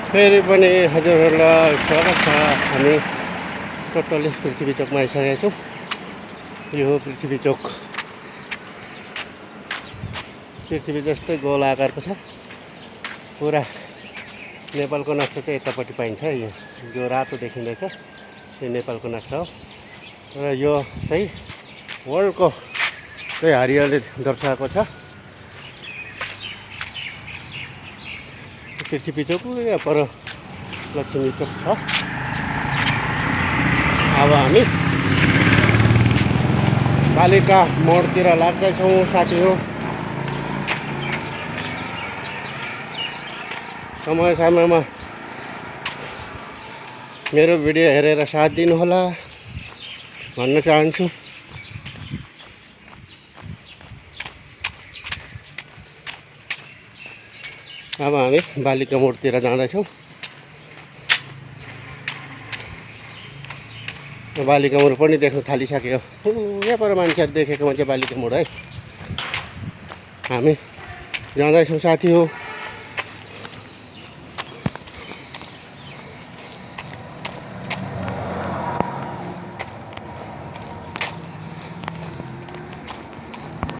फेरि पनि हजुरहरूलाई स्वागत छ। हामी टोटल्ली पृथ्वी चोकमा आइसकेका छौँ। यो हो पृथ्वी चोक। पृथ्वी जस्तै गोल आकारको छ। पुरा नेपालको नक्सा चाहिँ यतापट्टि पाइन्छ। यो रातो देखिँदैछ यो नेपालको नक्सा हो। र यो चाहिँ वर्ल्डको चाहिँ हरियाली दर्शाएको छ। पृथ्वी चोक यहाँ पर लक्ष्मी चोक छ। अब हामी बालिका मोडतिर लाग्दैछौँ साथी हो। समय समयमा मेरो भिडियो हेरेर साथ दिनुहोला भन्न चाहन्छु। अब हामी बालिका मोडतिर जाँदैछौँ। बालिका मोड पनि देख्न थालिसक्यो। यहाँ पर मान्छेहरू देखेकोमा चाहिँ बालिका मोड है। हामी जाँदैछौँ साथी हो।